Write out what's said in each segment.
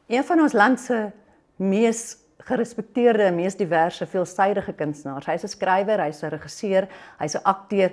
Een van ons land se mees gerespekteerde, mees diverse, veelsidige kunstenaars. Hy's 'n skrywer, hy's 'n regisseur, hy's 'n akteur,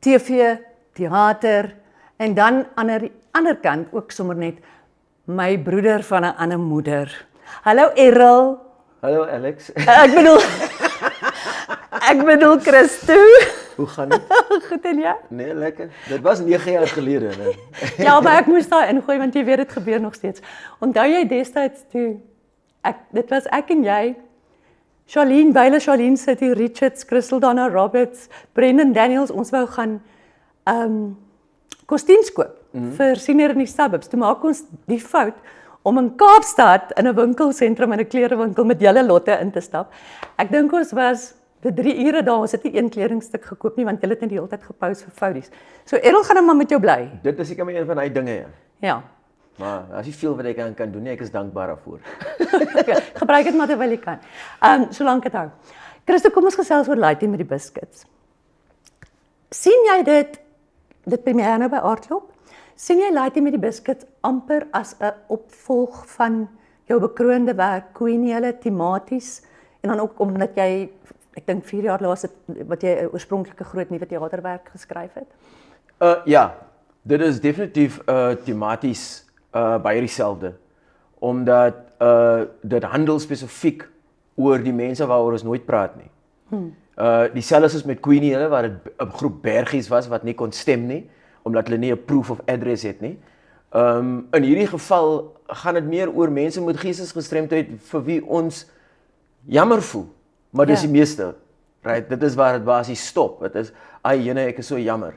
TV, teater en dan aan die ander kant ook sommer net my broeder van 'n ander moeder. Hallo Errol. Hallo Alex. Ek bedoel Christo. Hoe gaan dit? Goed en ja? Nee, lekker. Dit was 9 jaar gelede. Nee. Ja, maar ek moes daar ingooi want jy weet dit gebeur nog steeds. Onthou jy destyds toe dit was ek en jy, Charlene City, Richards, Crystal Donna Roberts, Brendan Daniels, ons wou gaan kostuums koop vir Senior in die Suburbs. Toe maak ons die fout om in Kaapstad in 'n winkelsentrum in 'n klerewinkel met julle lotte in te stap. Ek dink ons was vir 3 ure daar, ons het nie een kledingstuk gekoop nie want julle het net die hele tyd gepous vir fouties. So Errol gaan nou maar met jou bly. Dit is seker maar een van daai dinge ja. Ja. Maar as jy veel wat ek aan kan doen, nee, ek is dankbaar daarvoor. Okay, gebruik dit maar terwyl jy kan. Solank dit hou. Christo, kom ons gesels oor Laaitjie met die Biscuits. Sien jy dit premier nou by Aardklop? Sien jy Laaitjie met die Biscuits amper as 'n opvolg van jou bekroonde werk Queenie tematies en dan ook omdat jy ek dink 4 jaar laas wat jy 'n oorspronklike groot nuwe teaterwerk geskryf het? Ja, dit is definitief tematies baie dieselfde. Omdat dit handel spesifiek oor die mense waaroor ons nooit praat nie. Dieselfde soos met Queenie waar dit 'n groep bergies was wat nie kon stem nie, omdat hulle nie 'n proof of address het nie. In hierdie geval gaan dit meer oor mense met geestesgestremdheid vir wie ons jammer voel. Maar dis die meeste, right? Dit is waar dit basies stop. Dit is, ai jene, ek is so jammer.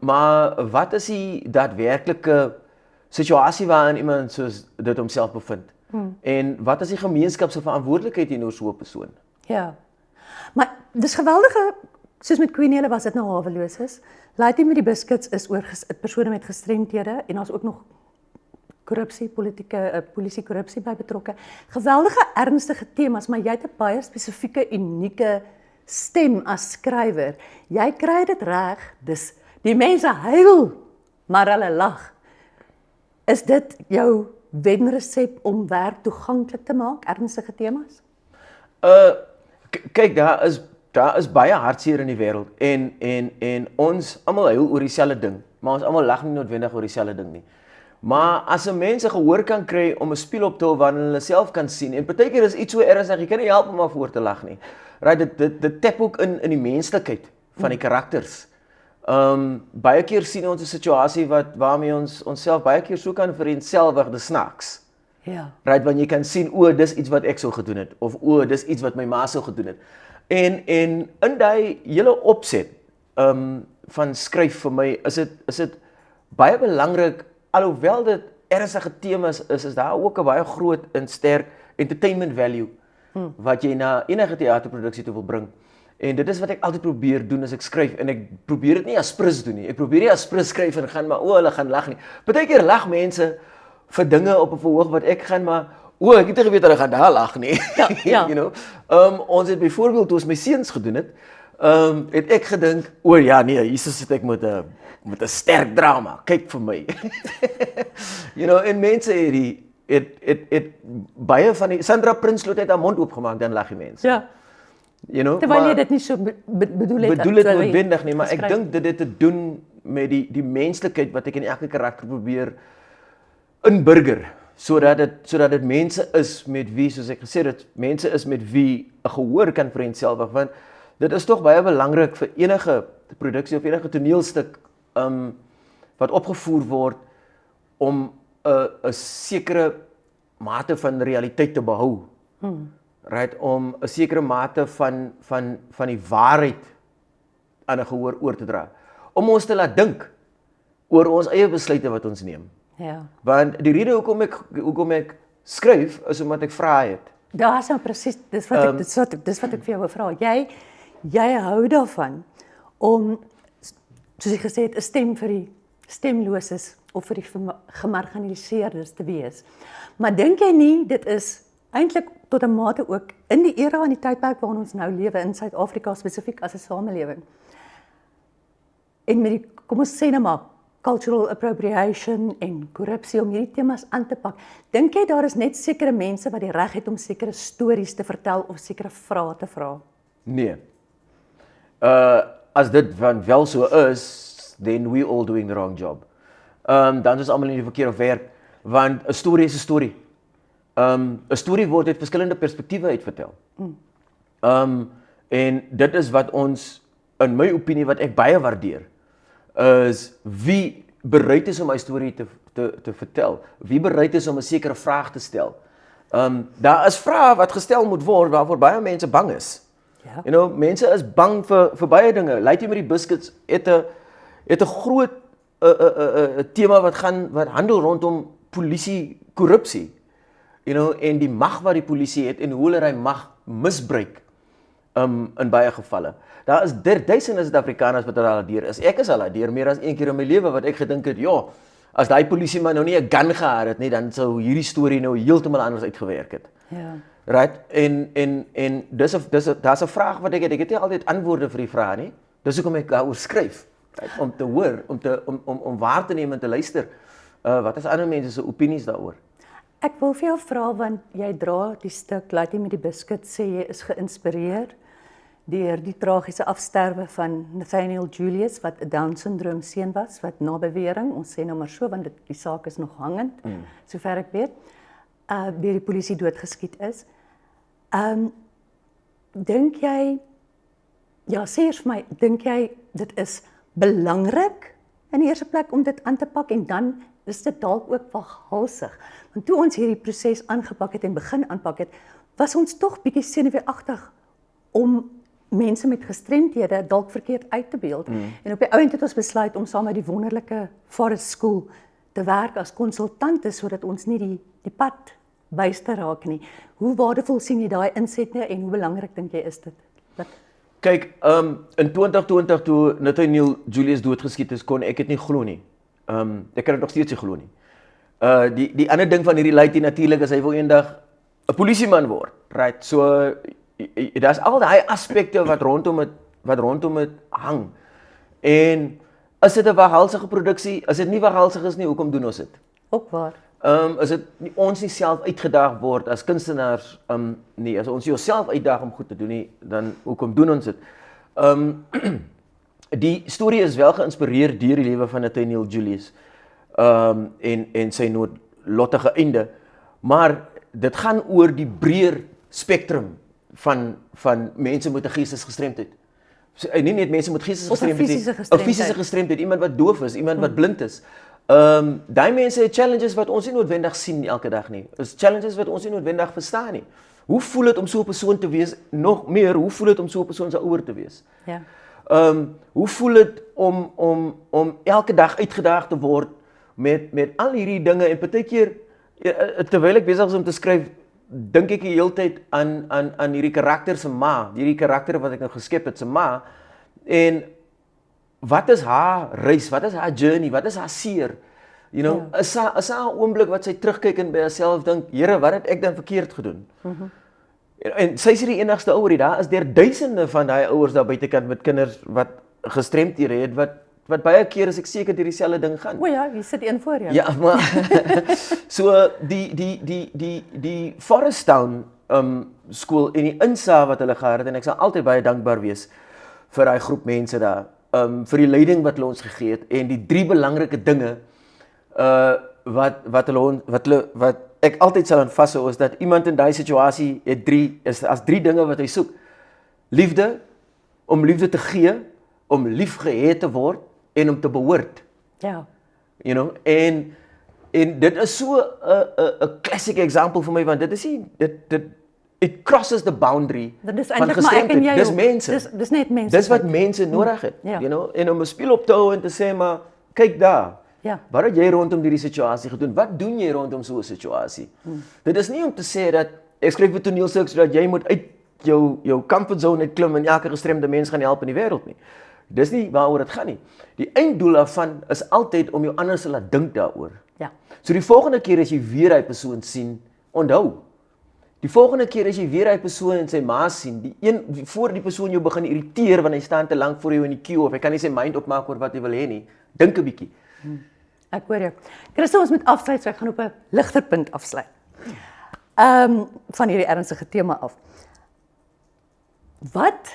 Maar wat is die daadwerklike situasie waarin iemand soos dit homself bevind? En wat is die gemeenskap se verantwoordelikheid teenoor so 'n persoon? Ja. Maar dis geweldige, soos met Queenie was dit nou haweloos is. Laaitjie met die Biscuits is oor persone met gestremthede en daar's ook nog korrupsie, polisie korrupsie by betrokke. Geweldige ernstige temas, maar jy het 'n baie spesifieke, unieke stem as skrywer. Jy kry dit reg. Dis die mense huil, maar hulle lag. Is dit jou wenresep om werk toeganklik te maak, ernstige temas? Kyk, daar is baie hartseer in die wêreld en ons almal huil oor dieselfde ding, maar ons almal lag nie noodwendig oor dieselfde ding nie. Maar as 'n mens gehoor kan kry om 'n spieël op te hou waarin hulle self kan sien en partykeer is iets so ernstig, jy kan nie help om maar voor te lag nie. Right, dit tap ook in die menslikheid van die karakters. Baie keer sien ons 'n situasie waarmee ons onsself baie keer so kan vereenselwig, dis snaaks. Ja. Right, want jy kan sien dis iets wat ek sou gedoen het of dis iets wat my ma sou gedoen het. En in daai hele opset van skryf vir my is dit baie belangrik, alhoewel dit ernstige temas is daar ook 'n baie groot en sterk entertainment value wat jy na enige teaterproduksie toe wil bring. En dit is wat ek altyd probeer doen as ek skryf en ek probeer dit nie as prins doen nie. Ek probeer nie as prins skryf en gaan maar hulle gaan lag nie. Partykeer lag mense vir dinge op 'n verhoog wat ek gaan maar ek het nie geweet hulle gaan daar lag nie. Ja. You know. Ons het byvoorbeeld toe ons my seuns gedoen het, het ek gedink, ja nee, hier sit ek met 'n sterk drama. Kyk vir my. You know, en mense het baie van die Sandra Prinsloo het haar mond oopgemaak dan lag die mense. Ja. You know, Terwyl jy dit nie so bedoel het. Bedoel het noodwendig nie, maar ek dink dit het te doen met die menslikheid wat ek in elke karakter probeer inburger. Sodat dit mense is met wie, soos ek gesê het, mense is met wie 'n gehoor kan vereenselwig, want dit is tog baie belangrik vir enige produksie of enige toneelstuk wat opgevoer word om 'n sekere mate van realiteit te behou. Right, om 'n sekere mate van die waarheid aan 'n gehoor oor te dra. Om ons te laat dink oor ons eie besluite wat ons neem. Ja. Want die rede hoekom ek skryf is omdat ek vrae het. Daar's nou presies dis wat ek vir jou wou vra. Jy hou daarvan om, soos ek gesê het, 'n stem vir die stemloses of vir die gemarginaliseerdes te wees. Maar dink jy nie dit is eintlik tot 'n mate ook in die era en die tydperk waarin ons nou lewe in Suid-Afrika spesifiek as 'n samelewing. En met die, kom ons sê nou maar, cultural appropriation en korrupsie om hierdie temas aan te pak. Dink jy daar is net sekere mense wat die reg het om sekere stories te vertel of sekere vrae te vra? Nee. As dit wel so is, then we all doing the wrong job. Dan is almal in die verkeerde werk, want 'n storie is 'n storie. 'n Storie word uit verskillende perspektiewe uit vertel. En dit is wat ons, in my opinie, wat ek baie waardeer, is wie bereid is om my storie te vertel, wie bereid is om 'n sekere vraag te stel. Daar is vrae wat gestel moet word waarvoor baie mense bang is. Ja. You know, mense is bang vir baie dinge. Lady met die Biscuits het 'n groot tema wat handel rondom polisie korrupsie. You know, en die mag wat die polisie het en hoe hulle daai mag misbruik in baie gevalle. Daar is duisende Suid-Afrikaners wat daardeur is. Ek is al daardeur meer as een keer in my lewe wat ek gedink het, ja, as daai polisieman nou nie 'n gun gehad het nie, dan sou hierdie storie nou heeltemal anders uitgewerk het. Ja. Right? En daar's 'n vraag wat ek het nie altyd antwoorde vir die vrae nie. Dis hoekom ek daaroor skryf, right? Om te hoor, om waar te neem en te luister. Wat is ander mense se opinies daaroor? Ek wil vir jou vra, want jy dra die stuk Lady met die Biscuits, sê jy is geïnspireer deur die tragiese afsterwe van Nathaniel Julius, wat 'n Down-sindroom seun was, wat na bewering, ons sê nou maar so, want die saak is nog hangend, sover ek weet, deur die polisie doodgeskiet is. Dink jy, ja, sê eers vir my, dink jy dit is belangrik in die eerste plek om dit aan te pak, en dan is dit dalk ook waghalsig? Want toe ons hierdie proses aangepak het en begin aanpak het, was ons tog bietjie senuweeagtig om mense met gestremdhede dalk verkeerd uit te beeld. En op die ouend het ons besluit om saam met die wonderlike Forest School te werk as konsultante, sodat ons nie die pad byste raak nie. Hoe waardevol sien jy daai insette en hoe belangrik dink jy is dit? Kyk, in 2020 toe Nathaniel Julius doodgeskiet is, kon ek dit nie glo nie. Ek kan dit nog steeds nie glo nie. Die ander ding van hierdie lady natuurlik is hy wil eendag 'n polisieman word, right? So daar's al daai aspekte wat rondom dit hang. En is dit 'n waghalsige produksie? As dit nie waghalsig is nie, hoekom doen ons dit? Ook waar. As dit ons nie self uitgedaag word as kunstenaars, nee, as ons jouself uitdaag om goed te doen nie, dan hoekom doen ons dit? Die storie is wel geïnspireer deur die lewe van Nathaniel Julius, en sy noodlottige einde, maar dit gaan oor die breër spektrum van mense met 'n geestesgestremdheid. So, nie net mense met geestesgestremdheid, 'n fisiese gestremdheid, iemand wat doof is, iemand wat blind is. Daai mense het challenges wat ons nie noodwendig sien elke dag nie. Is challenges wat ons nie noodwendig verstaan nie. Hoe voel dit om so 'n persoon te wees? Nog meer, hoe voel dit om so 'n persoon se ouer te wees? Ja. Hoe voel dit om elke dag uitgedaag te word met al hierdie dinge, en partykeer terwyl ek besig is om te skryf, dink ek die hele tyd aan hierdie karakter se ma, hierdie karakter wat ek nou geskep het se ma, en wat is haar reis, wat is haar journey, wat is haar seer? You know, is haar 'n oomblik wat sy terugkyk en by haarself dink, Here, wat het ek dan verkeerd gedoen? En sy is nie die enigste ouer, daar is duisende van daai ouers daar buitekant met kinders wat gestremdhede het, wat baie keer is ek seker deur dieselfde ding gaan. O ja, hier sit een voor jou. Ja, maar so die Forest Town skool en die insaag wat hulle gehad het, en ek sal altyd baie dankbaar wees vir daai groep mense daar, vir die leiding wat hulle ons gegee het, en die 3 belangrike dinge wat ek altyd sal aan vashou, is dat iemand in daai situasie het 3 dinge wat hy soek. Liefde, om liefde te gee, om liefgehad te word en om te behoort. Ja. You know, en dit is so 'n classic example vir my, want dit is nie it crosses the boundary Dit is van eintlik maar ek en gestremdheid. jy. Dis mense. Dis net mense. Dis wat mense nodig het, Ja. you know, en om 'n spieël op te hou en te sê, maar kyk daar. Ja. Wat het jy rondom hierdie situasie gedoen? Wat doen jy rondom so 'n situasie? Dit is nie om te sê dat ek skryf 'n toneelstuk sodat jy moet uit jou comfort zone uitklim en elke gestremde mens gaan help in die wêreld nie. Dis nie waaroor dit gaan nie. Die einddoel daarvan is altyd om jou anders te laat dink daaroor. Ja. So die volgende keer as jy weer daai persoon sien, onthou. Die volgende keer as jy weer daai persoon en sy ma sien, voor die persoon jou begin irriteer want hy staan te lank voor jou in die queue of hy kan nie sy mind opmaak oor wat hy wil hê nie, dink 'n bietjie. Ek hoor jou. Christel, ons moet afsluit, so ek gaan op 'n ligter punt afsluit. Van hierdie ernstige tema af. Wat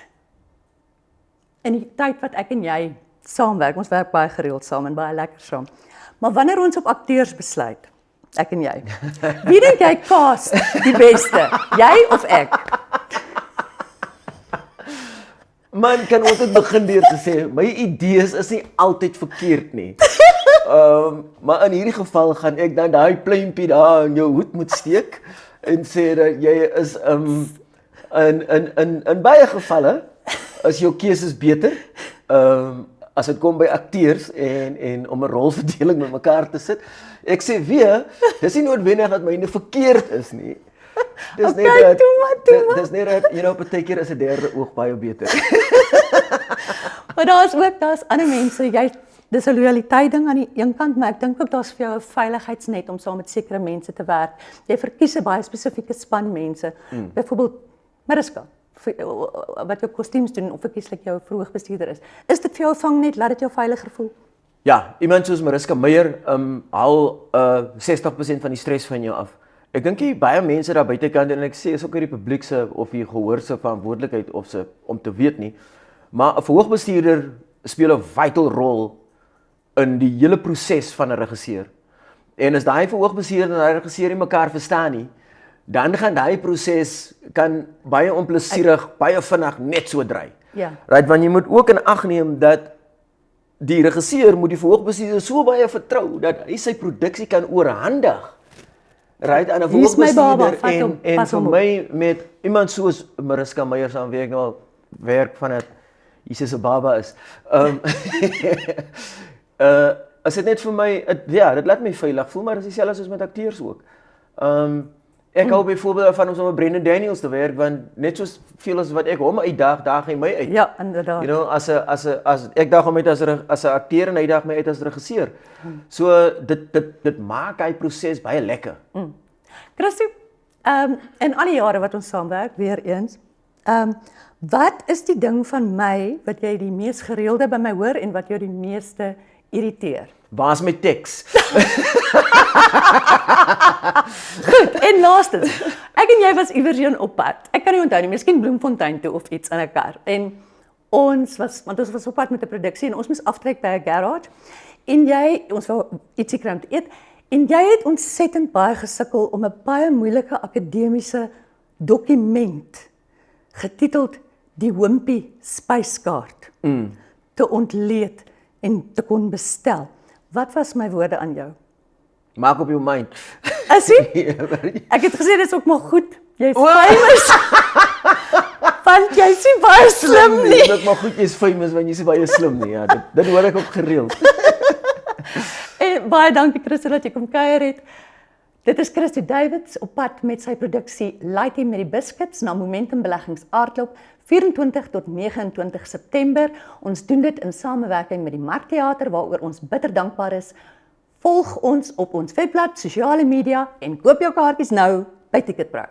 in die tyd wat ek en jy saamwerk, ons werk baie gereeld saam en baie lekker saam. Maar wanneer ons op akteurs besluit, ek en jy, wie dink jy cast die beste? Jy of ek? Man, kan ons dit begin deur te sê, my idees is nie altyd verkeerd nie. Maar in hierdie geval gaan ek dan daai pluimpie daar in jou hoed moet steek en sê dat jy is in baie gevalle is jou keuses beter. As dit kom by akteurs en om 'n rolverdeling met mekaar te sit. Ek sê weer, dis nie noodwendig dat myne verkeerd is nie. Dis net dat dis net dat partykeer is 'n derde oog baie beter. Maar daar's ander mense, dis 'n loyaliteit ding aan die een kant, maar ek dink ook daar's vir jou 'n veiligheidsnet om saam met sekere mense te werk. Jy verkies 'n baie spesifieke span mense. Byvoorbeeld Mariska, wat jou kostuums doen of verkieslik jou verhoogbestuurder is. Is dit vir jou 'n vangnet, laat dit jou veiliger voel? Ja, iemand soos Mariska Meyer haal 60% van die stres van jou af. Ek dink jy baie mense daar buitekant en ek sê is ook nie die publiek se of die gehoor se verantwoordelikheid of se om te weet nie. Maar 'n verhoogbestuurder speel 'n vital rol in die hele proses van 'n regisseur. En as daai verhoogbestuurder en daai regisseur nie mekaar verstaan nie, dan gaan daai proses kan baie onplesierig, baie vinnig net so draai. Ja. Right, want jy moet ook in ag neem dat die regisseur moet die verhoogbestuurder so baie vertrou dat hy sy produksie kan oorhandig. Right, aan 'n verhoogbestuurder en vir my met iemand soos Mariska Meyer saamwerk nou al werk van dit Jesus se baba is. As dit net vir my, dit laat my veilig voel, maar dit is dieselfde soos met akteurs ook. Ek hou byvoorbeeld van om so met Brendan Daniels te werk, want net soos veel as wat ek hom uitdaag, daag hy my uit. Ja, inderdaad. You know, as ek daag hom uit as 'n akteur en hy daag my uit as regisseur. So dit maak hy proses baie lekker. Christo, in al die jare wat ons saamwerk, weer eens, wat is die ding van my wat jy die mees gereelde by my hoor en wat jou die meeste irriteer? Waar's my teks? Goed, en laastens, ek en jy was iewers heen op pad. Ek kan nie onthou nie, miskien Bloemfontein toe of iets in 'n kar. En want ons was op pad met 'n produksie en ons moes aftrek by 'n garage. En ons wou ietsie kry om te eet. En jy het ontsettend baie gesukkel om 'n baie moeilike akademiese dokument getiteld Die Wimpy spyskaart te ontleed en te kon bestel. Wat was my woorde aan jou? Maak op jou mind. Is ie? Ek het gesê dis ook maar goed. Jy's famous. Want jy's nie baie slim nie. Dit maar goed jy's famous want jy's nie baie slim nie. Ja, dit hoor ek ook gereeld. En baie dankie Christo dat jy kom kuier het. Dit is Christo Davids op pad met sy produksie Laaitie met die Biscuits na Momentum Beleggings Aardklop 24 tot 29 September. Ons doen dit in samewerking met die Markteater waaroor ons bitter dankbaar is. Volg ons op ons webblad, sosiale media en koop jou kaartjies nou by Ticketpro.